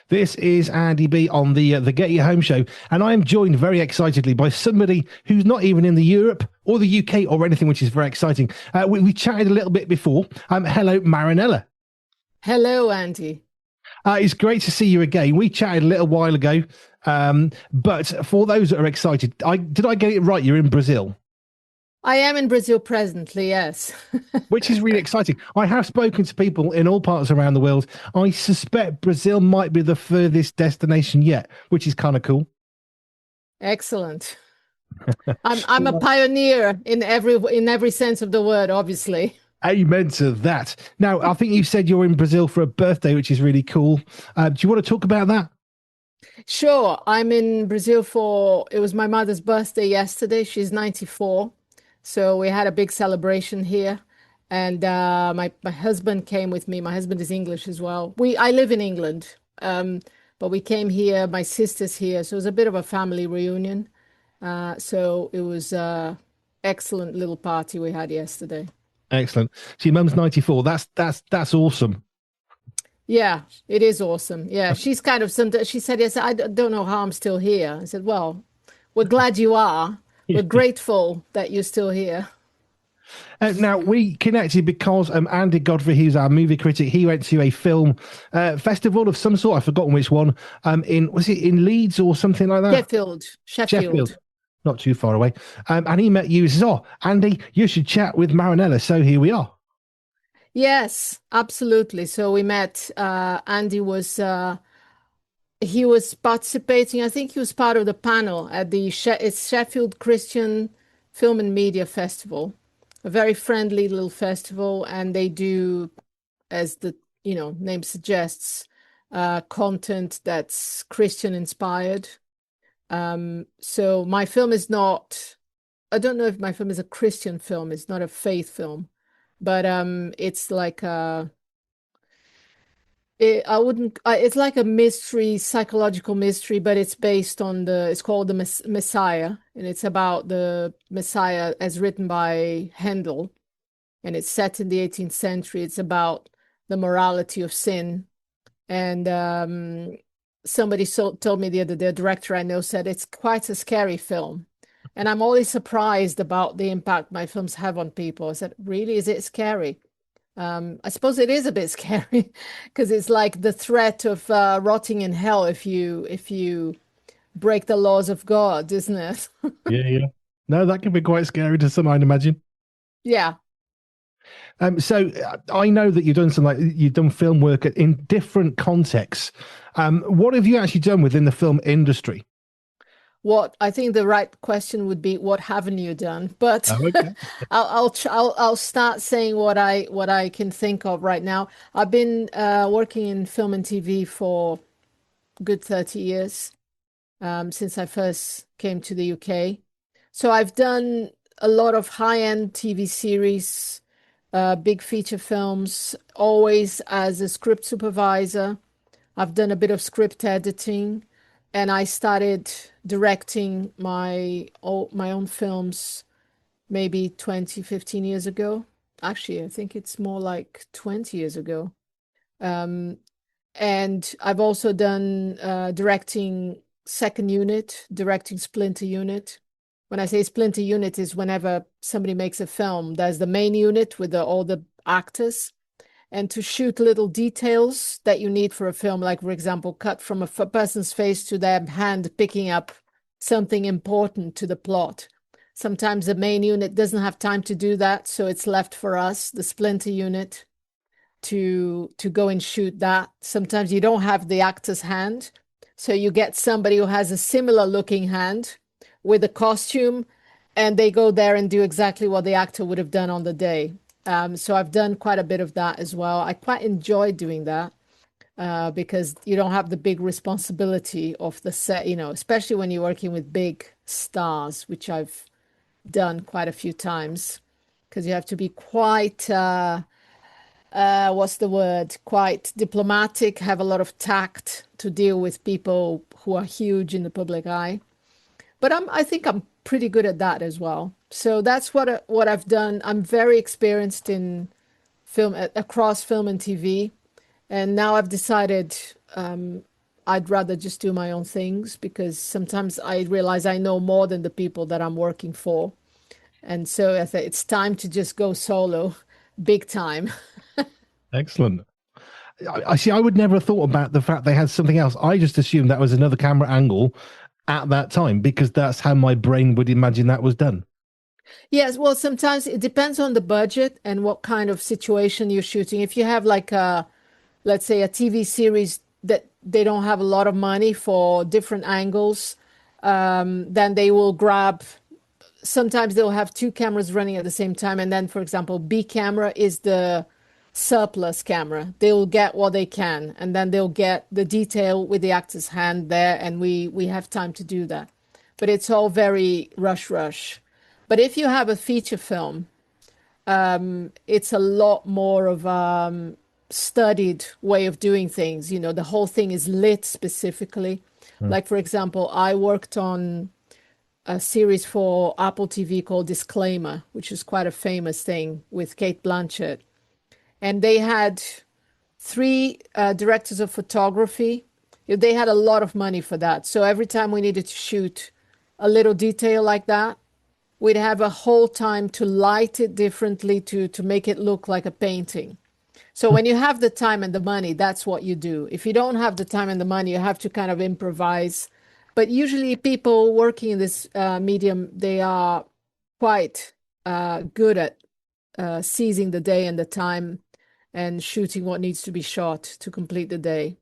This is Andy B on the Get Your Home show, and I am joined very excitedly by somebody who's not even in the Europe or the UK or anything, which is very exciting. We chatted a little bit before. Hello, Marinella. Hello, Andy. It's great to see you again. We chatted a little while ago, but for those that are excited, did I get it right? You're in Brazil. I am in Brazil presently, yes. Which is really exciting. I have spoken to people in all parts around the world. I suspect Brazil might be the furthest destination yet, which is kind of cool. Excellent. I'm a pioneer in every sense of the word, obviously. Amen to that. Now, I think you said you're in Brazil for a birthday, which is really cool. Do you want to talk about that? Sure, I'm in Brazil it was my mother's birthday yesterday. She's 94. So we had a big celebration here. And my husband came with me. My husband is English as well. I live in England, but we came here. My sister's here. So it was a bit of a family reunion. So it was a excellent little party we had yesterday. Excellent. So your mum's 94. That's awesome. Yeah, it is awesome. Yeah, she's kind of she said, yes, I don't know how I'm still here. I said, well, we're glad you are. We're grateful that you're still here. Now, we connected because Andy Godfrey, who's our movie critic, he went to a film festival of some sort. I've forgotten which one. Was it in Leeds or something like that? Sheffield. Not too far away. And he met you. He says, "Oh, Andy, you should chat with Marinella." So here we are. Yes, absolutely. So we met. Andy was he was participating. I think he was part of the panel at it's Sheffield Christian Film and Media Festival, a very friendly little festival, and they do, as the name suggests, content that's Christian inspired. So my film is not. I don't know if my film is a Christian film. It's not a faith film, but it's like I wouldn't. It's like a mystery, psychological mystery, but it's based on It's called the Messiah, and it's about the Messiah as written by Handel, and it's set in the 18th century. It's about the morality of sin, and somebody told me the other day, a director I know said it's quite a scary film, and I'm always surprised about the impact my films have on people. I said, really, is it scary? I suppose it is a bit scary because it's like the threat of rotting in hell if you break the laws of God, isn't it? Yeah. No, that can be quite scary to some, I'd imagine. Yeah. So I know that you've done film work in different contexts. What have you actually done within the film industry? What I think the right question would be, what haven't you done? But Oh, okay. I'll start saying what I can think of right now. I've been working in film and TV for a good 30 years, since I first came to the UK. So I've done a lot of high-end TV series, big feature films, always as a script supervisor. I've done a bit of script editing, and I started directing my own films maybe 20, 15 years ago. Actually, I think it's more like 20 years ago. Um, and I've also done directing second unit, directing splinter unit. When I say splinter unit is whenever somebody makes a film, there's the main unit with all the actors, and to shoot little details that you need for a film, like, for example, cut from a person's face to their hand picking up something important to the plot. Sometimes the main unit doesn't have time to do that, so it's left for us, the splinter unit, to go and shoot that. Sometimes you don't have the actor's hand, so you get somebody who has a similar looking hand with a costume, and they go there and do exactly what the actor would have done on the day. So I've done quite a bit of that as well. I quite enjoy doing that because you don't have the big responsibility of the set, especially when you're working with big stars, which I've done quite a few times, because you have to be quite, what's the word? Quite diplomatic, have a lot of tact to deal with people who are huge in the public eye. But I think I'm pretty good at that as well. So that's what I've done. I'm very experienced in film, across film and TV, and now I've decided I'd rather just do my own things because sometimes I realize I know more than the people that I'm working for. And so I think it's time to just go solo, big time. Excellent. I see. I would never have thought about the fact they had something else. I just assumed that was another camera angle at that time because that's how my brain would imagine that was done. Yes, well, sometimes it depends on the budget and what kind of situation you're shooting. If you have like a, let's say a TV series that they don't have a lot of money for different angles, then they will grab, sometimes they'll have two cameras running at the same time. And then, for example, B camera is the surplus camera. They'll get what they can, and then they'll get the detail with the actor's hand there, and we have time to do that. But it's all very rush. But if you have a feature film, it's a lot more of studied way of doing things. You know, the whole thing is lit specifically. Mm. Like, for example, I worked on a series for Apple TV called Disclaimer, which is quite a famous thing with Kate Blanchett. And they had three directors of photography. They had a lot of money for that. So every time we needed to shoot a little detail like that, we'd have a whole time to light it differently to make it look like a painting. So when you have the time and the money, that's what you do. If you don't have the time and the money, you have to kind of improvise. But usually people working in this medium, they are quite good at seizing the day and the time and shooting what needs to be shot to complete the day.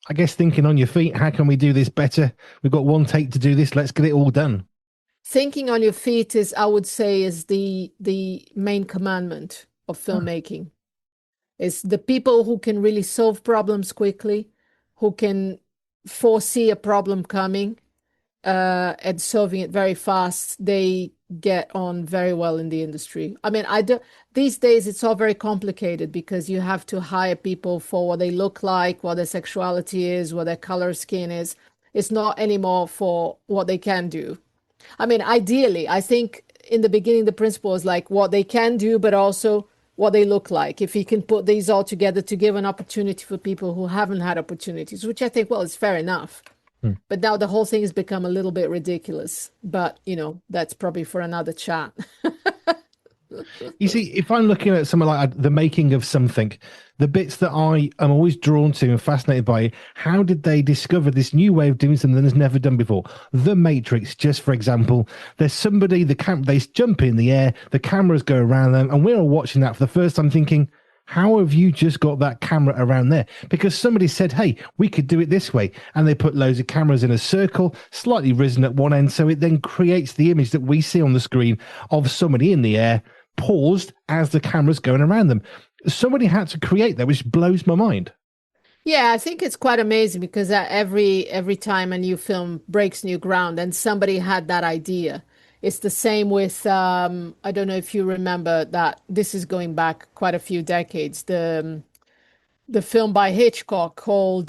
I guess thinking on your feet, how can we do this better? We've got one take to do this. Let's get it all done. Thinking on your feet is, I would say, is the main commandment of Ah, filmmaking. It's the people who can really solve problems quickly, who can foresee a problem coming, and solving it very fast. They get on very well in the industry. I mean, I do, these days it's all very complicated because you have to hire people for what they look like, what their sexuality is, what their color skin is. It's not anymore for what they can do. I mean, ideally, I think in the beginning, the principle is like what they can do, but also what they look like. If you can put these all together to give an opportunity for people who haven't had opportunities, which I think, well, it's fair enough. hmm. But now the whole thing has become a little bit ridiculous. But, you know, that's probably for another chat. You see, if I'm looking at something like the making of something, the bits that I am always drawn to and fascinated by, how did they discover this new way of doing something that's never done before? The Matrix, just for example, there's somebody, they jump in the air, the cameras go around them, and we're all watching that for the first time thinking, how have you just got that camera around there? Because somebody said, hey, we could do it this way. And they put loads of cameras in a circle, slightly risen at one end. So it then creates the image that we see on the screen of somebody in the air, paused as the camera's going around them. Somebody had to create that, which blows my mind. Yeah, I think it's quite amazing because every time a new film breaks new ground and somebody had that idea. It's the same with I don't know if you remember that this is going back quite a few decades. The film by Hitchcock called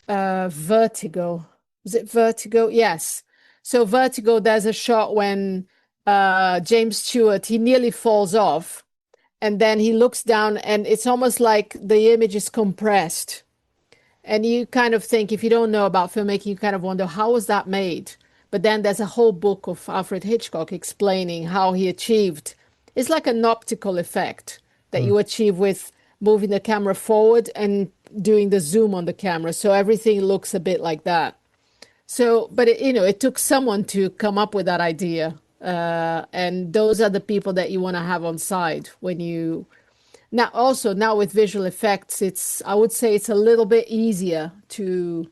Vertigo. Was it Vertigo? Yes. So Vertigo, there's a shot when James Stewart, he nearly falls off, and then he looks down, and it's almost like the image is compressed. And you kind of think, if you don't know about filmmaking, you kind of wonder, how was that made? But then there's a whole book of Alfred Hitchcock explaining how he achieved. It's like an optical effect that Hmm. you achieve with moving the camera forward and doing the zoom on the camera. So everything looks a bit like that. So, but it, you know, it took someone to come up with that idea. And those are the people that you want to have on side when you now also now with visual effects, it's I would say it's a little bit easier to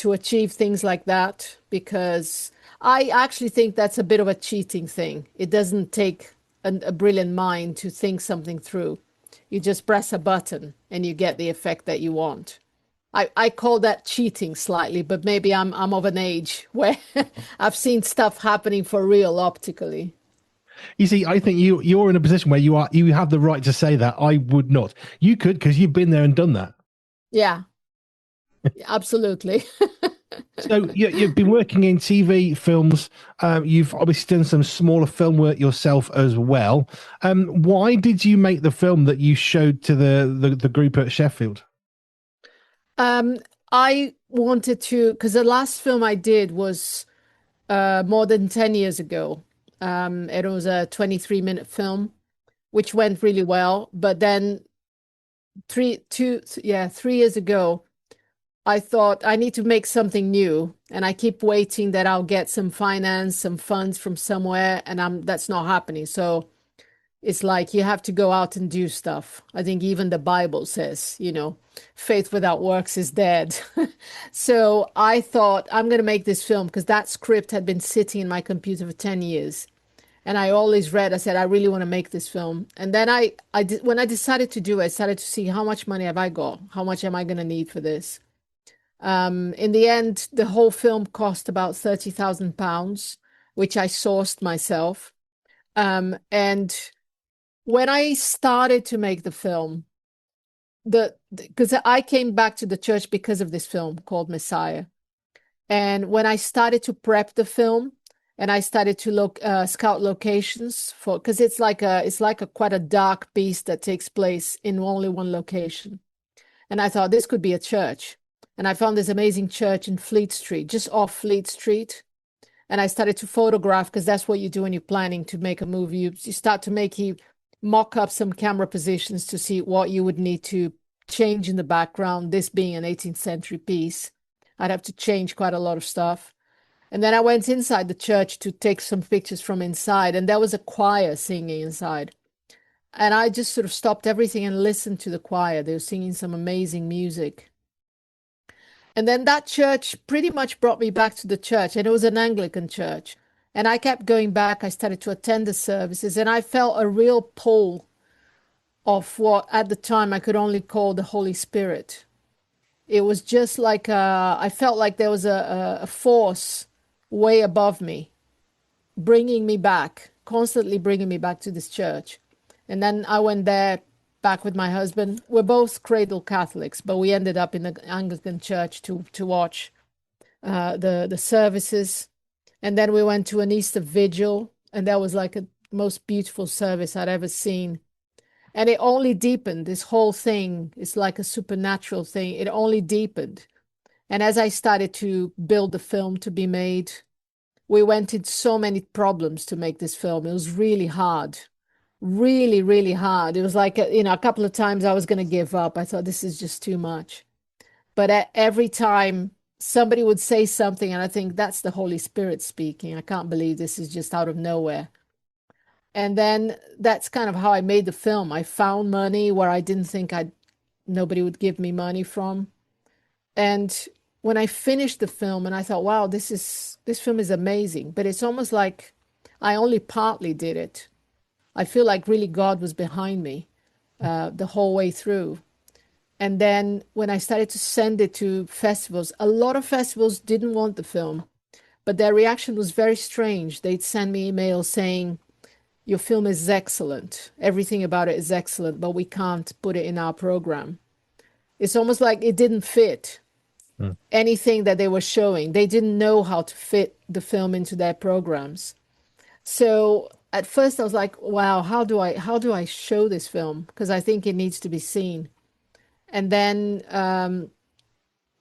achieve things like that because I actually think that's a bit of a cheating thing. It doesn't take a brilliant mind to think something through. You just press a button and you get the effect that you want. I call that cheating slightly, but maybe I'm of an age where I've seen stuff happening for real optically. You see, I think you're in a position where you have the right to say that. I would not. You could because you've been there and done that. Yeah, absolutely. So you've been working in TV, films. You've obviously done some smaller film work yourself as well. Why did you make the film that you showed to the group at Sheffield? Um, I wanted to, because the last film I did was more than 10 years ago. It was a 23-minute film, which went really well. But then 3 years ago, I thought I need to make something new, and I keep waiting that I'll get some finance, some funds from somewhere, and that's not happening. So it's like you have to go out and do stuff. I think even the Bible says, faith without works is dead. So I thought I'm going to make this film because that script had been sitting in my computer for 10 years. And I always read, I said, I really want to make this film. And then when I decided to do it, I started to see how much money have I got? How much am I going to need for this? In the end, the whole film cost about £30,000, which I sourced myself. And when I started to make the film, because I came back to the church because of this film called Messiah. And when I started to prep the film and I started to scout locations for, because it's like a quite a dark piece that takes place in only one location. And I thought this could be a church. And I found this amazing church in Fleet Street, just off Fleet Street. And I started to photograph because that's what you do when you're planning to make a movie. You start to mock up some camera positions to see what you would need to change in the background. This being an 18th century piece, I'd have to change quite a lot of stuff. And then I went inside the church to take some pictures from inside, and there was a choir singing inside. And I just sort of stopped everything and listened to the choir. They were singing some amazing music. And then that church pretty much brought me back to the church, and it was an Anglican church. And I kept going back. I started to attend the services, and I felt a real pull of what at the time I could only call the Holy Spirit. It was just like I felt like there was a force way above me, bringing me back, constantly bringing me back to this church. And then I went there back with my husband. We're both cradle Catholics, but we ended up in the Anglican church to watch the services. And then we went to an Easter vigil, and that was like a most beautiful service I'd ever seen. And it only deepened. This whole thing is like a supernatural thing. It only deepened. And as I started to build the film to be made, we went into so many problems to make this film. It was really hard, really, really hard. It was like, a couple of times I was going to give up. I thought this is just too much. But every time somebody would say something, and I think that's the Holy Spirit speaking. I can't believe this is just out of nowhere. And then that's kind of how I made the film. I found money where I didn't think nobody would give me money from. And when I finished the film and I thought, wow, this film is amazing, but it's almost like I only partly did it. I feel like really God was behind me the whole way through. And then when I started to send it to festivals, a lot of festivals didn't want the film, but their reaction was very strange. They'd send me emails saying, your film is excellent. Everything about it is excellent, but we can't put it in our program. It's almost like it didn't fit anything that they were showing. They didn't know how to fit the film into their programs. So at first I was like, wow, how do I show this film? Because I think it needs to be seen. And then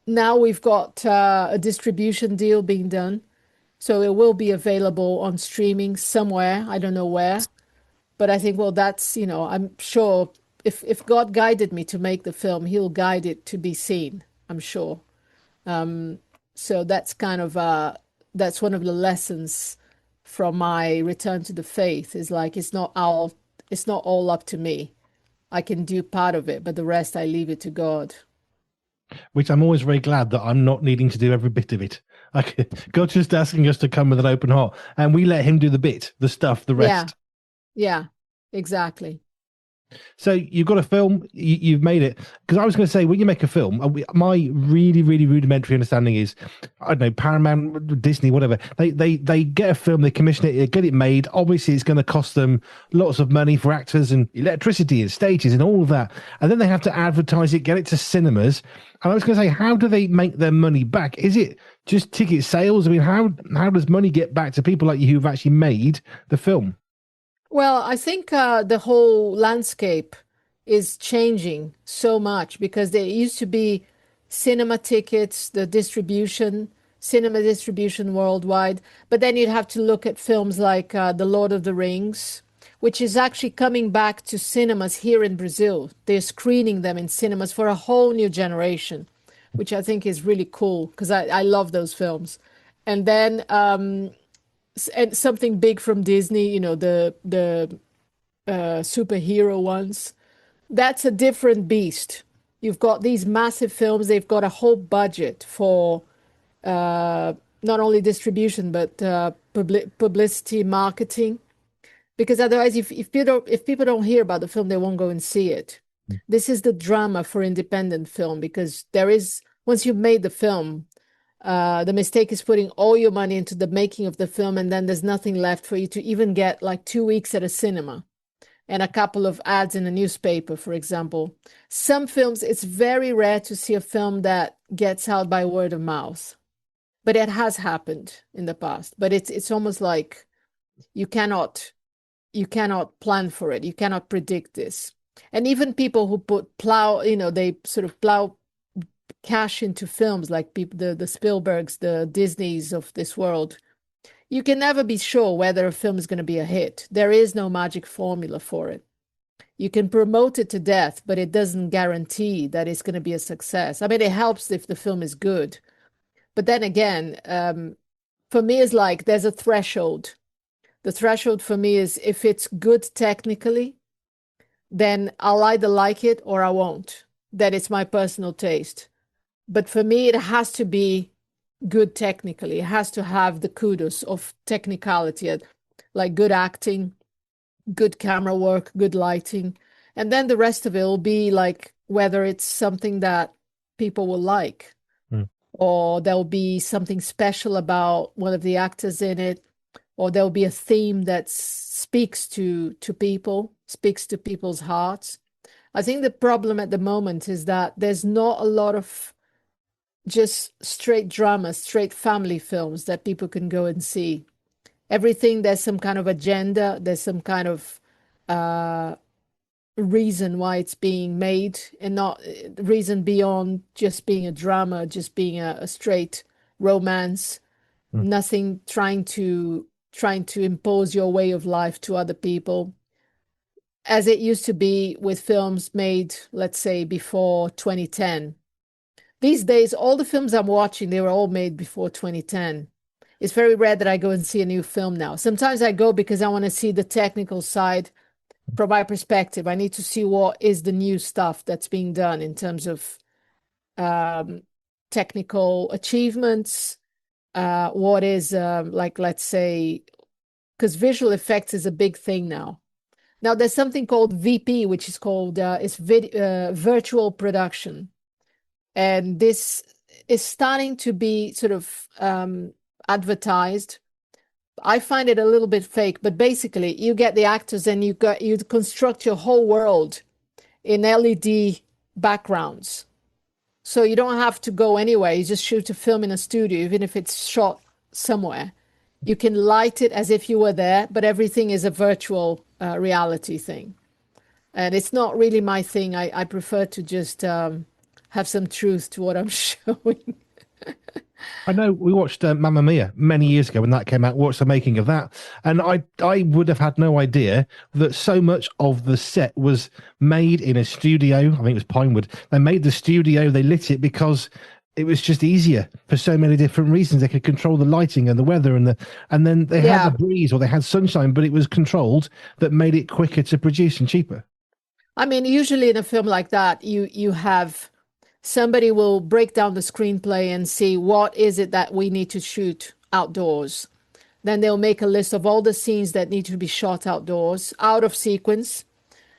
now we've got a distribution deal being done. So it will be available on streaming somewhere. I don't know where. But I think, well, that's, I'm sure if God guided me to make the film, he'll guide it to be seen, I'm sure. So that's kind of that's one of the lessons from my return to the faith is like it's not all up to me. I can do part of it, but the rest I leave it to God. Which I'm always very glad that I'm not needing to do every bit of it. Like God's just asking us to come with an open heart, and we let Him do the bit, the stuff, the Yeah, rest. yeah, exactly. So you've got a film, you've made it. Because I was going to say, when you make a film, my really, really rudimentary understanding is, I don't know, Paramount, Disney, whatever. They get a film, they commission it, get it made. Obviously, it's going to cost them lots of money for actors and electricity and stages and all of that. And then they have to advertise it, get it to cinemas. And I was going to say, how do they make their money back? Is it just ticket sales? I mean, how does money get back to people like you who've actually made the film? Well, I think the whole landscape is changing so much because there used to be cinema tickets, the distribution, cinema distribution worldwide. But then you'd have to look at films like The Lord of the Rings, which is actually coming back to cinemas here in Brazil. They're screening them in cinemas for a whole new generation, which I think is really cool because I love those films. And then and something big from Disney, the superhero ones. That's a different beast. You've got these massive films. They've got a whole budget for not only distribution but publicity, marketing. Because otherwise, if people don't hear about the film, they won't go and see it. This is the drama for independent film because once you've made the film, the mistake is putting all your money into the making of the film, and then there's nothing left for you to even get like 2 weeks at a cinema and a couple of ads in a newspaper, for example. Some films, it's very rare to see a film that gets out by word of mouth, but it has happened in the past. But it's almost like you cannot plan for it. You cannot predict this. And even people who they sort of plow cash into films like the Spielbergs, the Disneys of this world. You can never be sure whether a film is going to be a hit. There is no magic formula for it. You can promote it to death, but it doesn't guarantee that it's going to be a success. I mean, it helps if the film is good. But then again, for me, it's like there's a threshold. The threshold for me is if it's good technically, then I'll either like it or I won't. That it's my personal taste. But for me, it has to be good technically. It has to have the kudos of technicality, like good acting, good camera work, good lighting. And then the rest of it will be like whether it's something that people will like, or there'll be something special about one of the actors in it, or there'll be a theme that speaks to people, speaks to people's hearts. I think the problem at the moment is that there's not a lot of just straight drama, straight family films that people can go and see. Everything, there's some kind of agenda, there's some kind of reason why it's being made, and not reason beyond just being a drama, just being a straight romance. Nothing trying to impose your way of life to other people, as it used to be with films made, let's say, before 2010. These days, all the films I'm watching, they were all made before 2010. It's very rare that I go and see a new film now. Sometimes I go because I want to see the technical side from my perspective. I need to see what is the new stuff that's being done in terms of technical achievements. What is like, let's say, because visual effects is a big thing now. Now there's something called VP, which is called virtual production. And this is starting to be sort of advertised. I find it a little bit fake, but basically you get the actors and you construct your whole world in LED backgrounds. So you don't have to go anywhere. You just shoot a film in a studio, even if it's shot somewhere. You can light it as if you were there, but everything is a virtual reality thing. And it's not really my thing. I prefer to just have some truth to what I'm showing. I know we watched Mamma Mia many years ago when that came out. Watched the making of that, and I would have had no idea that so much of the set was made in a studio. I think it was Pinewood. They made the studio. They lit it because it was just easier for so many different reasons. They could control the lighting and the weather and then they had the breeze or they had sunshine, but it was controlled that made it quicker to produce and cheaper. I mean, usually in a film like that, you have somebody will break down the screenplay and see what is it that we need to shoot outdoors. Then they'll make a list of all the scenes that need to be shot outdoors, out of sequence.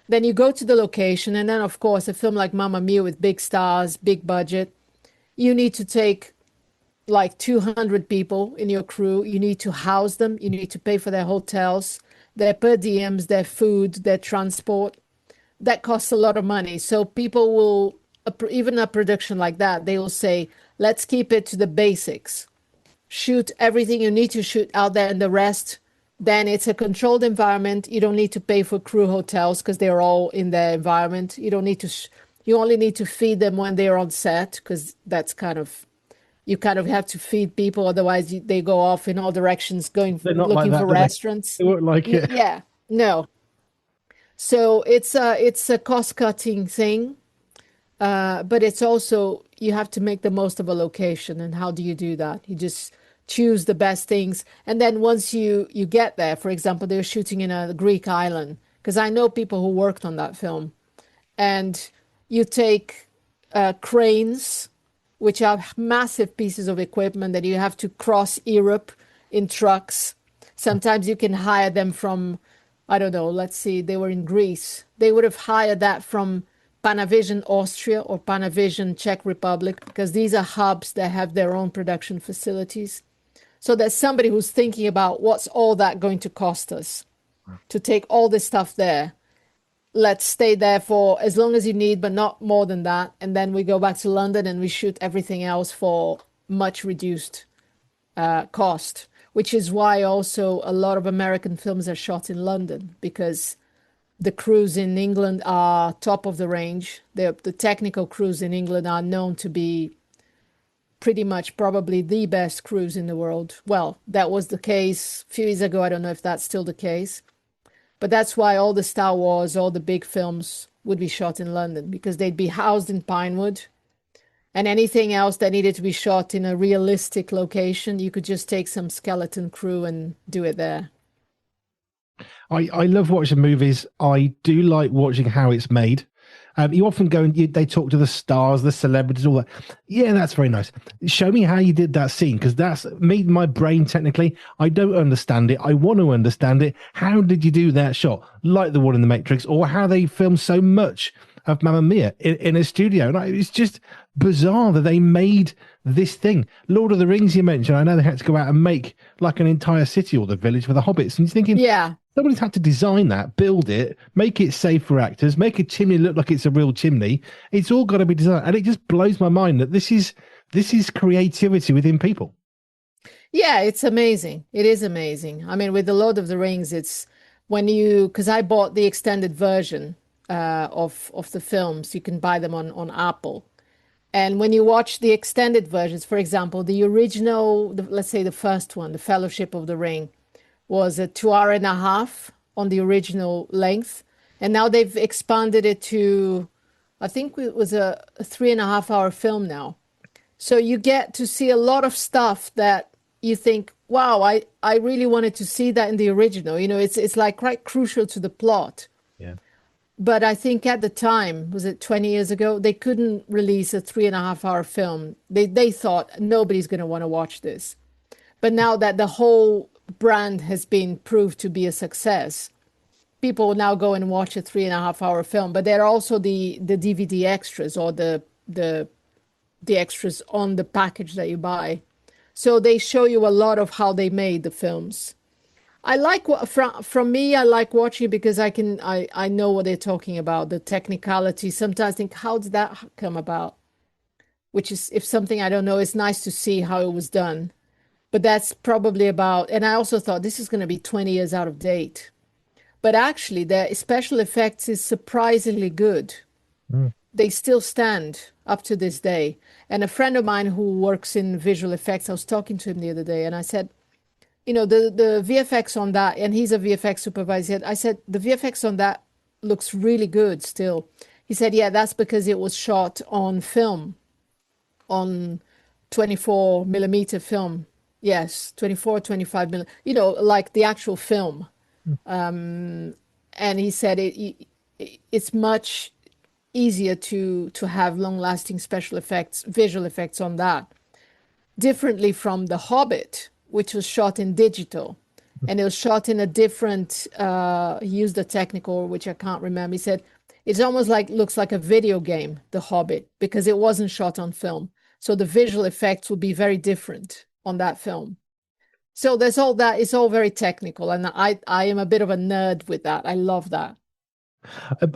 Then you go to the location, and then of course a film like Mamma Mia with big stars, big budget, you need to take like 200 people in your crew. You need to house them. You need to pay for their hotels, their per diems, their food, their transport. That costs a lot of money. So people will, even a production like that, they will say, let's keep it to the basics. Shoot everything you need to shoot out there, and the rest, then it's a controlled environment. You don't need to pay for crew hotels because they're all in their environment. You don't need to You only need to feed them when they're on set because that's kind of you kind of have to feed people, otherwise they go off in all directions, going They're not like looking for that, do they? restaurants. They won't like it. Yeah, no. So it's a cost cutting thing, but it's also you have to make the most of a location. And how do you do that? You just choose the best things, and then once you get there, for example, they were shooting in a Greek island because I know people who worked on that film, and you take cranes, which are massive pieces of equipment that you have to cross Europe in trucks. Sometimes you can hire them from, I don't know, let's see, they were in Greece. They would have hired that from Panavision Austria or Panavision Czech Republic, because these are hubs that have their own production facilities. So there's somebody who's thinking about what's all that going to cost us to take all this stuff there. Let's stay there for as long as you need, but not more than that. And then we go back to London and we shoot everything else for much reduced cost, which is why also a lot of American films are shot in London, because the crews in England are top of the range. The technical crews in England are known to be pretty much probably the best crews in the world. Well, that was the case a few years ago. I don't know if that's still the case. But that's why all the Star Wars, all the big films would be shot in London, because they'd be housed in Pinewood. And anything else that needed to be shot in a realistic location, you could just take some skeleton crew and do it there. I love watching movies. I do like watching how it's made. You often go and they talk to the stars, the celebrities, all that. Yeah, that's very nice. Show me how you did that scene, because that's me, my brain technically. I don't understand it. I want to understand it. How did you do that shot? Like the one in The Matrix, or how they filmed so much of Mamma Mia in a studio. And it's just bizarre that they made this thing. Lord of the Rings, you mentioned. I know they had to go out and make like an entire city or the village for the hobbits. And you're thinking, Yeah. somebody's had to design that, build it, make it safe for actors, make a chimney look like it's a real chimney. It's all got to be designed, and it just blows my mind that this is creativity within people. Yeah, it's amazing. It is amazing. I mean, with the Lord of the Rings, it's when you, because I bought the extended version of the films. You can buy them on Apple. And when you watch the extended versions, for example, the original, let's say the first one, The Fellowship of the Ring, was a 2 hour and a half on the original length. And now they've expanded it to, I think it was a 3.5 hour film now. So you get to see a lot of stuff that you think, wow, I really wanted to see that in the original. You know, it's like quite crucial to the plot. Yeah. But I think at the time, was it 20 years ago, they couldn't release a 3.5 hour film. They thought nobody's going to want to watch this. But now that the whole brand has been proved to be a success, people now go and watch a 3.5 hour film. But there are also the DVD extras, or the extras on the package that you buy. So they show you a lot of how they made the films. I like what from me. I like watching it because I know what they're talking about, the technicality. Sometimes I think, how did that come about? Which is, if something I don't know, it's nice to see how it was done. But that's probably about, and I also thought this is going to be 20 years out of date. But actually, the special effects is surprisingly good. Mm. They still stand up to this day. And a friend of mine who works in visual effects, I was talking to him the other day, and I said, you know, the VFX on that, and he's a VFX supervisor. I said, the VFX on that looks really good still. He said, yeah, that's because it was shot on film, on 24 millimeter film. Yes, 24, 25 millimeter, you know, like the actual film. And he said it's much easier to have long-lasting special effects, visual effects on that, differently from The Hobbit, which was shot in digital, and it was shot in a different, he used a technical, which I can't remember. He said, it's almost like, looks like a video game, The Hobbit, because it wasn't shot on film. So the visual effects would be very different on that film. So there's all that, it's all very technical. And I am a bit of a nerd with that. I love that.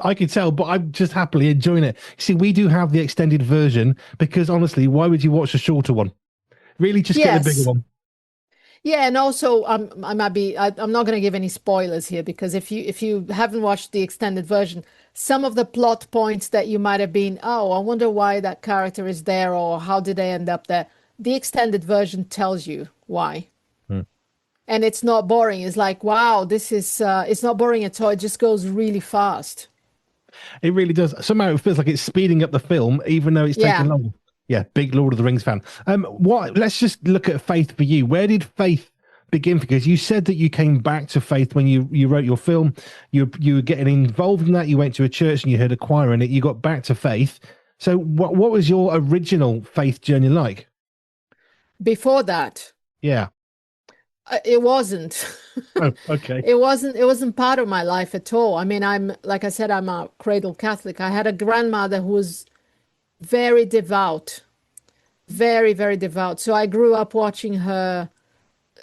I can tell, but I'm just happily enjoying it. See, we do have the extended version because honestly, why would you watch a shorter one? Really, just get the bigger Yes. one. Yeah, and also I'm not going to give any spoilers here, because if you haven't watched the extended version, some of the plot points that you might have been, oh, I wonder why that character is there or how did they end up there. The extended version tells you why. Hmm. And it's not boring. It's like, wow, this is, it's not boring at all. It just goes really fast. It really does. Somehow it feels like it's speeding up the film, even though it's taking Yeah. longer. Yeah, big Lord of the Rings fan. What? Let's just look at faith for you. Where did faith begin? Because you said that you came back to faith when you wrote your film. You were getting involved in that. You went to a church and you heard a choir in it. You got back to faith. So what was your original faith journey like? Before that, Yeah. it wasn't. Oh, okay. It wasn't part of my life at all. I mean, like I said, I'm a cradle Catholic. I had a grandmother who was very devout, very, very devout. So I grew up watching her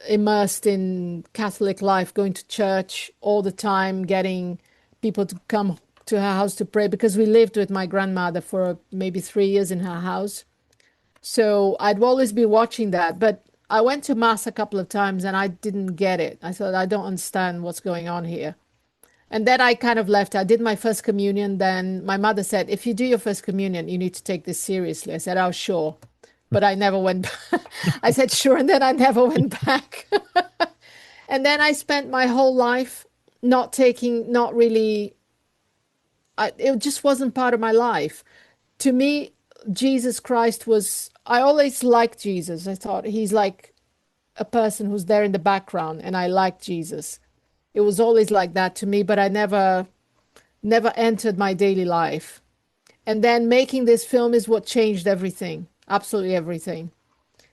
immersed in Catholic life, going to church all the time, getting people to come to her house to pray because we lived with my grandmother for maybe 3 years in her house. So I'd always be watching that. But I went to mass a couple of times and I didn't get it. I thought, I don't understand what's going on here. And then I kind of left. I did my first communion. Then my mother said, if you do your first communion, you need to take this seriously. I said, oh, sure. But I never went back. I said, sure. And then I never went back. And then I spent my whole life not taking, not really, it just wasn't part of my life. To me, Jesus Christ was, I always liked Jesus. I thought he's like a person who's there in the background, and I liked Jesus. It was always like that to me, but I never entered my daily life. And then making this film is what changed everything, absolutely everything.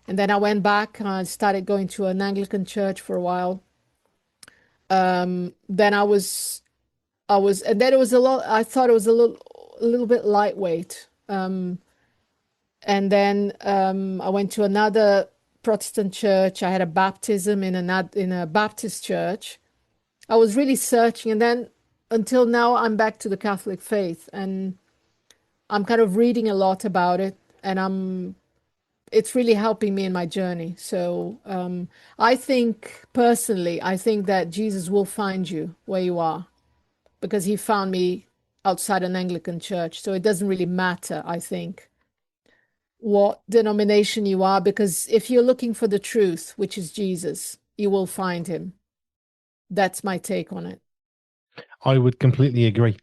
And then I went back and I started going to an Anglican church for a while. Then and then it was a lot, I thought it was a little bit lightweight. And then I went to another Protestant church. I had a baptism in a Baptist church. I was really searching, and then until now, I'm back to the Catholic faith, and I'm kind of reading a lot about it, and it's really helping me in my journey. So I think personally, I think that Jesus will find you where you are, because he found me outside an Anglican church. So it doesn't really matter, I think, what denomination you are, because if you're looking for the truth, which is Jesus, you will find him. That's my take on it. I would completely agree.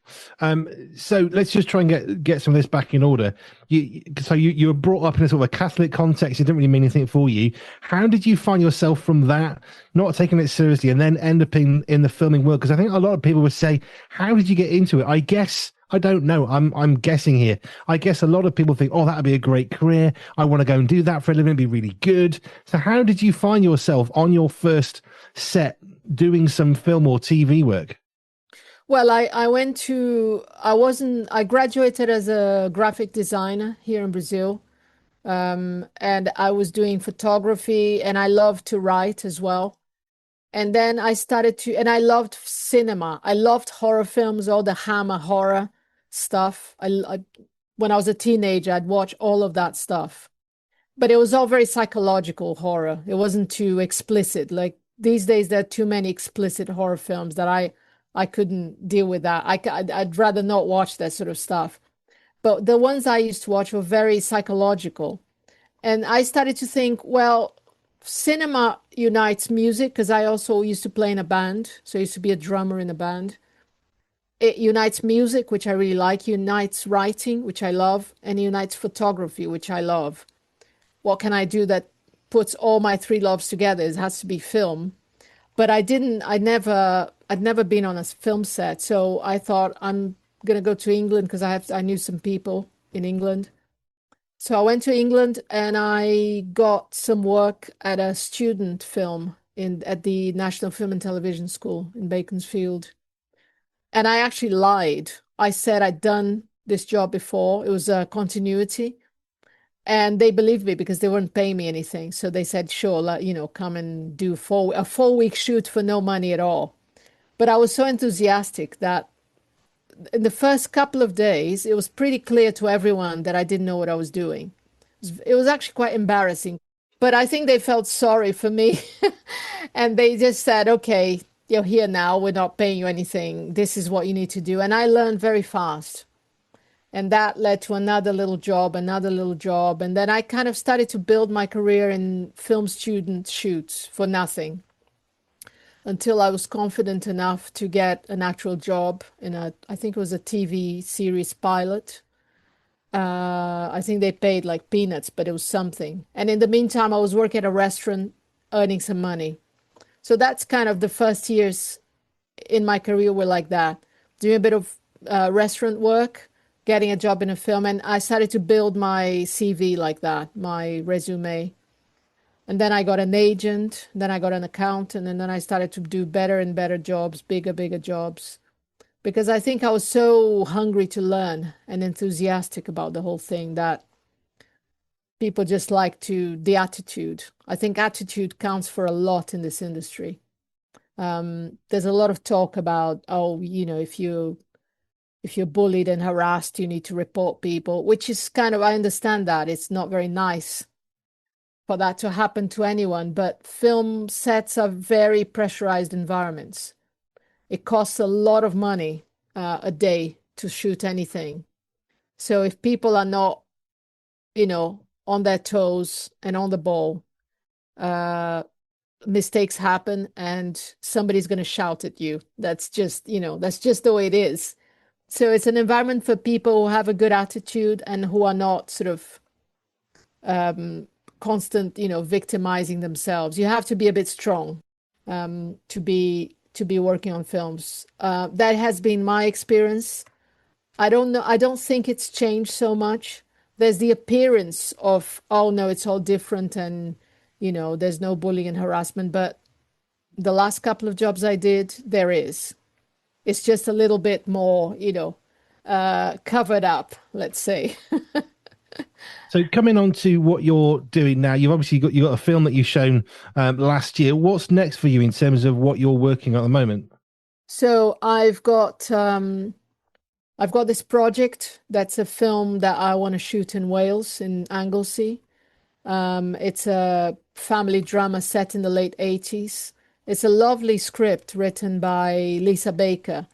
So let's just try and get some of this back in order. You were brought up in a sort of a Catholic context. It didn't really mean anything for you. How did you find yourself from that, not taking it seriously, and then end up in the filming world? Because I think a lot of people would say, "How did you get into it?" I guess I don't know. I'm guessing here. I guess a lot of people think, "Oh, that'd be a great career. I want to go and do that for a living. It'd be really good." So how did you find yourself on your first set doing some film or TV work? Well, I graduated as a graphic designer here in Brazil. And I was doing photography and I loved to write as well. And then and I loved cinema. I loved horror films, all the Hammer horror stuff. When I was a teenager, I'd watch all of that stuff. But it was all very psychological horror. It wasn't too explicit. Like these days, there are too many explicit horror films that I couldn't deal with that. I'd rather not watch that sort of stuff. But the ones I used to watch were very psychological. And I started to think, well, cinema unites music because I also used to play in a band. So I used to be a drummer in a band. It unites music, which I really like, unites writing, which I love, and unites photography, which I love. What can I do that puts all my three loves together? It has to be film. But I'd never been on a film set. So I thought I'm gonna go to England because I knew some people in England. So I went to England and I got some work at a student film at the National Film and Television School in Beaconsfield. And I actually lied. I said I'd done this job before. It was a continuity. And they believed me because they weren't paying me anything. So they said, sure, come and do a 4 week shoot for no money at all. But I was so enthusiastic that in the first couple of days, it was pretty clear to everyone that I didn't know what I was doing. It was actually quite embarrassing. But I think they felt sorry for me. And they just said, okay, you're here now, we're not paying you anything. This is what you need to do. And I learned very fast. And that led to another little job, another little job. And then I kind of started to build my career in film student shoots for nothing until I was confident enough to get an actual job in I think it was a TV series pilot. I think they paid like peanuts, but it was something. And in the meantime, I was working at a restaurant earning some money. So that's kind of the first years in my career were like that, doing a bit of restaurant work, getting a job in a film, and I started to build my CV like that, my resume. And then I got an agent, then I got an accountant, and then I started to do better and better jobs, bigger jobs, because I think I was so hungry to learn and enthusiastic about the whole thing that people just like the attitude. I think attitude counts for a lot in this industry. There's a lot of talk about, oh, if you're bullied and harassed, you need to report people, which is kind of, I understand that it's not very nice for that to happen to anyone, but film sets are very pressurized environments. It costs a lot of money a day to shoot anything. So if people are not, on their toes and on the ball, uh, mistakes happen and somebody's going to shout at you. That's just the way it is. So it's an environment for people who have a good attitude and who are not sort of constant, victimizing themselves. You have to be a bit strong to be working on films. That has been my experience. I don't know. I don't think it's changed so much. There's the appearance of, oh no, it's all different and there's no bullying and harassment. But the last couple of jobs I did, there is. It's just a little bit more, covered up, let's say. So coming on to what you're doing now, you've obviously got a film that you've shown last year. What's next for you in terms of what you're working on at the moment? So I've got this project that's a film that I want to shoot in Wales, in Anglesey. It's a family drama set in the late 80s. It's a lovely script written by Lisa Baker,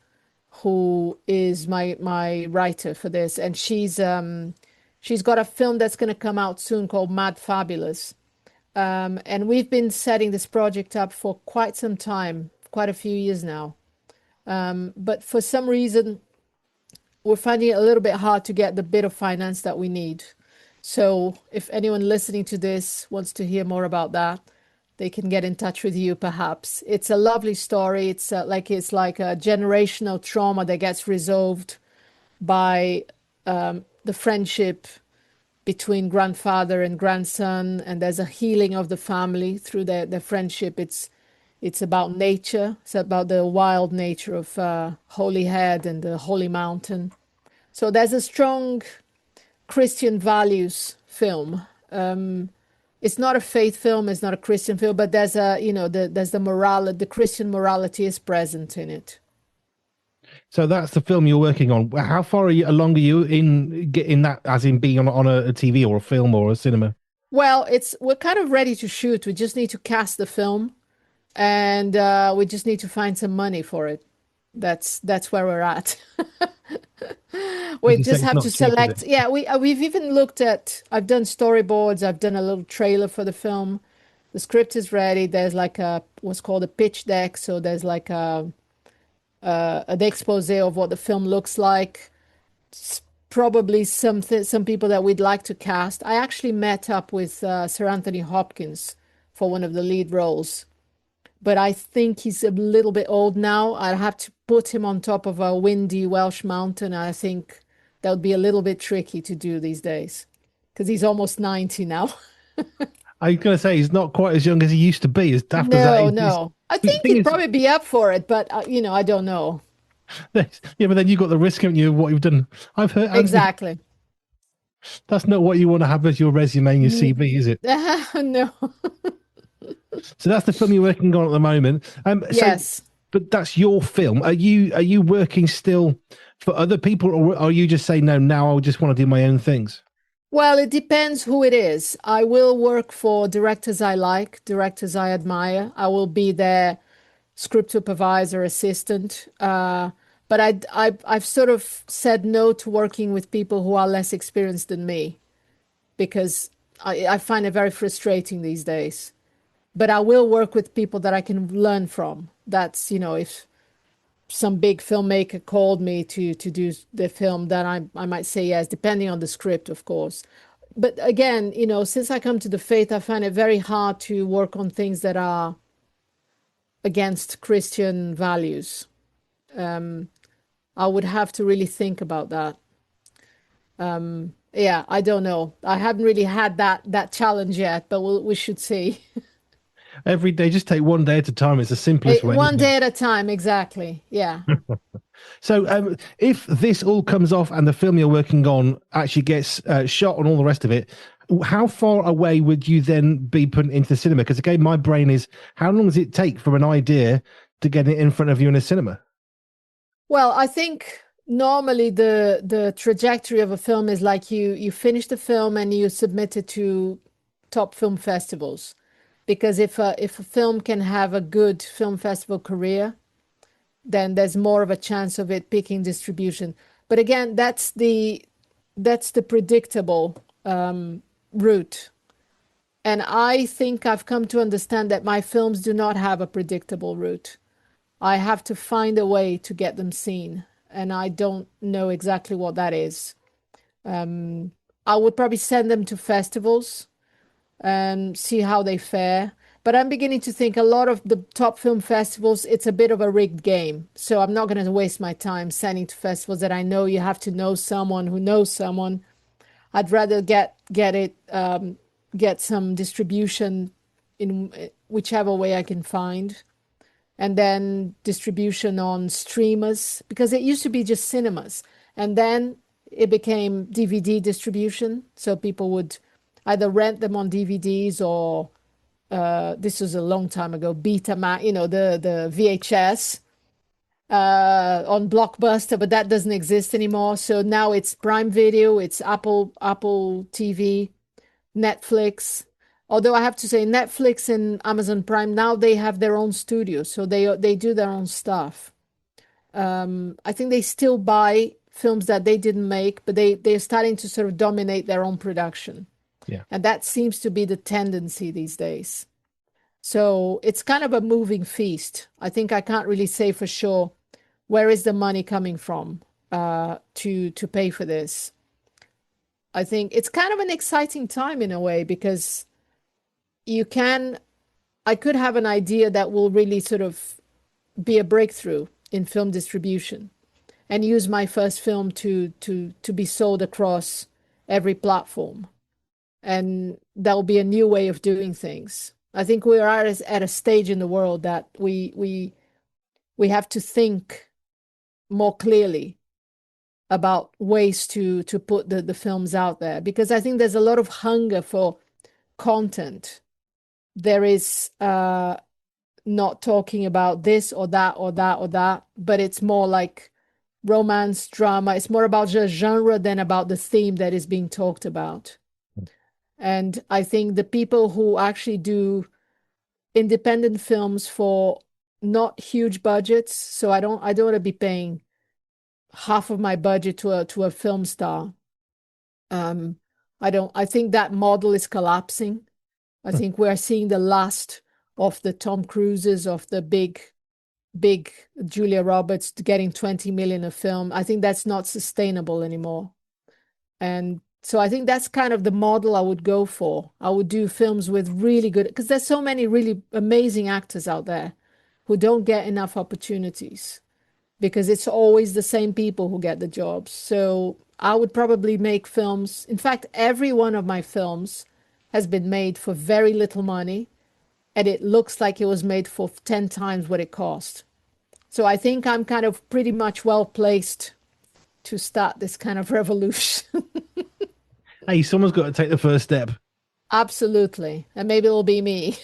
who is my writer for this, and she's got a film that's going to come out soon called Mad Fabulous. And we've been setting this project up for quite some time, quite a few years now. But for some reason, we're finding it a little bit hard to get the bit of finance that we need. So if anyone listening to this wants to hear more about that, they can get in touch with you perhaps. It's a lovely story. It's like a generational trauma that gets resolved by the friendship between grandfather and grandson, and there's a healing of the family through their friendship. It's about nature. It's about the wild nature of Holyhead and the Holy Mountain. So there's a strong Christian values film. It's not a faith film. It's not a Christian film, but there's there's the Christian morality is present in it. So that's the film you're working on. How far along are you in getting that, as in being on a TV or a film or a cinema? Well, we're kind of ready to shoot. We just need to cast the film, and we just need to find some money for it. That's where we're at. As We you say, just it's have not to cheap, is select. it? Yeah, we've even looked at. I've done storyboards. I've done a little trailer for the film. The script is ready. There's like what's called a pitch deck. So there's like an expose of what the film looks like. Probably some people that we'd like to cast. I actually met up with Sir Anthony Hopkins for one of the lead roles, but I think he's a little bit old now. I'd have to put him on top of a windy Welsh mountain. I think that would be a little bit tricky to do these days because he's almost 90 now. I was going to say he's not quite as young as he used to be. As daft as that No, is, no. I the think thing he'd is, probably be up for it, but I don't know. yeah, but then you got the risk, haven't you, of what you've done. I've heard Anthony. Exactly. That's not what you want to have as your resume and your CV, is it? No. So that's the film you're working on at the moment. Yes. But that's your film. Are you working still for other people, or are you just saying no? Now I just want to do my own things. Well, it depends who it is. I will work for directors I like, directors I admire. I will be there script supervisor, assistant. But I've sort of said no to working with people who are less experienced than me because I find it very frustrating these days. But I will work with people that I can learn from. That's, if some big filmmaker called me to do the film, then I might say yes, depending on the script, of course. But again, since I come to the faith, I find it very hard to work on things that are against Christian values. I would have to really think about that. Yeah, I don't know. I haven't really had that challenge yet, but we should see. Every day, just take one day at a time. It's the simplest way, One isn't it? day at a time, exactly. Yeah. So, if this all comes off and the film you're working on actually gets shot and all the rest of it, how far away would you then be put into the cinema? Because again, my brain is, how long does it take from an idea to get it in front of you in a cinema? Well, I think normally the trajectory of a film is like you finish the film and you submit it to top film festivals. Because if a film can have a good film festival career, then there's more of a chance of it picking distribution. But again, that's the predictable route. And I think I've come to understand that my films do not have a predictable route. I have to find a way to get them seen, and I don't know exactly what that is. I would probably send them to festivals and see how they fare. But I'm beginning to think a lot of the top film festivals, it's a bit of a rigged game. So I'm not going to waste my time sending to festivals that I know you have to know someone who knows someone. I'd rather get some distribution in whichever way I can find, and then distribution on streamers because it used to be just cinemas, and then it became DVD distribution. So people would either rent them on DVDs or this was a long time ago, Betamax, the VHS on Blockbuster, but that doesn't exist anymore. So now it's Prime Video, it's Apple TV, Netflix. Although I have to say, Netflix and Amazon Prime now they have their own studios, so they do their own stuff. I think they still buy films that they didn't make, but they're starting to sort of dominate their own production. Yeah. And that seems to be the tendency these days. So it's kind of a moving feast. I think I can't really say for sure where is the money coming from to pay for this. I think it's kind of an exciting time in a way because I could have an idea that will really sort of be a breakthrough in film distribution and use my first film to be sold across every platform. And that'll be a new way of doing things. I think we are at a stage in the world that we have to think more clearly about ways to put the films out there because I think there's a lot of hunger for content. There is not talking about this or that or that or that, but it's more like romance, drama. It's more about the genre than about the theme that is being talked about. And I think the people who actually do independent films for not huge budgets, so I don't want to be paying half of my budget to a film star. I think that model is collapsing. I think we're seeing the last of the Tom Cruises, of the big Julia Roberts getting 20 million a film. I think that's not sustainable anymore. And so I think that's kind of the model I would go for. I would do films with really good, because there's so many really amazing actors out there who don't get enough opportunities because it's always the same people who get the jobs. So I would probably make films. In fact, every one of my films has been made for very little money, and it looks like it was made for 10 times what it cost. So I think I'm kind of pretty much well placed to start this kind of revolution. Hey, someone's got to take the first step. Absolutely. And maybe it'll be me.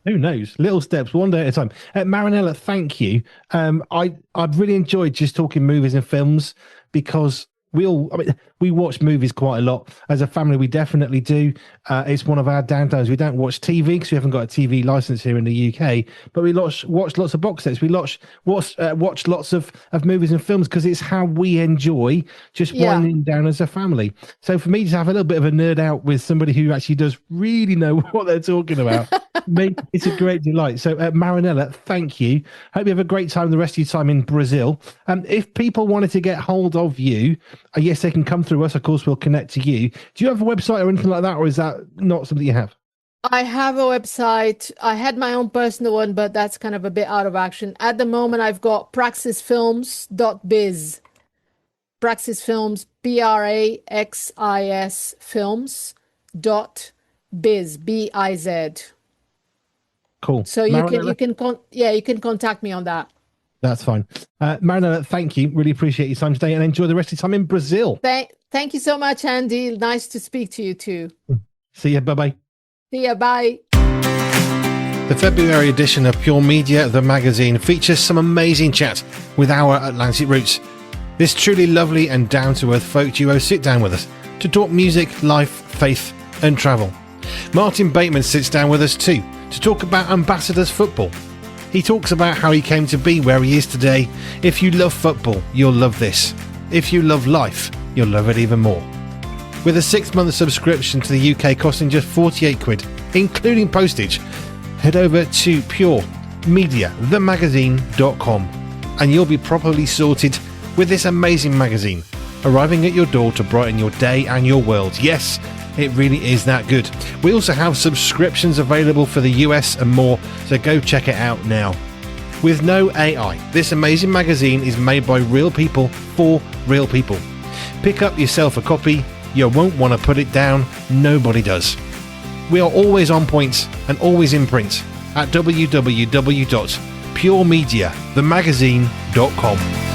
Who knows? Little steps, one day at a time. Marinella, thank you. I've really enjoyed just talking movies and films because we watch movies quite a lot as a family. We definitely do. It's one of our downtowns. We don't watch TV because we haven't got a TV license here in the UK, but we watch lots of box sets. We watch lots of movies and films because it's how we enjoy just winding down as a family. So for me to have a little bit of a nerd out with somebody who actually does really know what they're talking about, it's a great delight. So Marinella, thank you. Hope you have a great time the rest of your time in Brazil. If people wanted to get hold of you, yes, they can come through us. Of course, we'll connect to you. Do you have a website or anything like that, or is that not something you have? I have a website. I had my own personal one, but that's kind of a bit out of action. At the moment, I've got praxisfilms.biz. Praxis Films, Praxis films.biz, B-I-Z. Cool. So you can contact me on that. That's fine. Marinella, thank you. Really appreciate your time today and enjoy the rest of your time in Brazil. Thank you so much, Andy. Nice to speak to you too. See ya. Bye-bye. See ya. Bye. The February edition of Pure Media, the magazine, features some amazing chat with our Atlantic roots. This truly lovely and down-to-earth folk duo sit down with us to talk music, life, faith and travel. Martin Bateman sits down with us too to talk about Ambassadors football. He talks about how he came to be where he is today. If you love football, you'll love this. If you love life, you'll love it even more. With a 6-month subscription to the UK costing just 48 quid, including postage, head over to puremediathemagazine.com and you'll be properly sorted with this amazing magazine, arriving at your door to brighten your day and your world. Yes, it really is that good. We also have subscriptions available for the US and more, so go check it out now. With no AI, this amazing magazine is made by real people for real people. Pick up yourself a copy. You won't want to put it down. Nobody does. We are always on point and always in print at www.puremediathemagazine.com.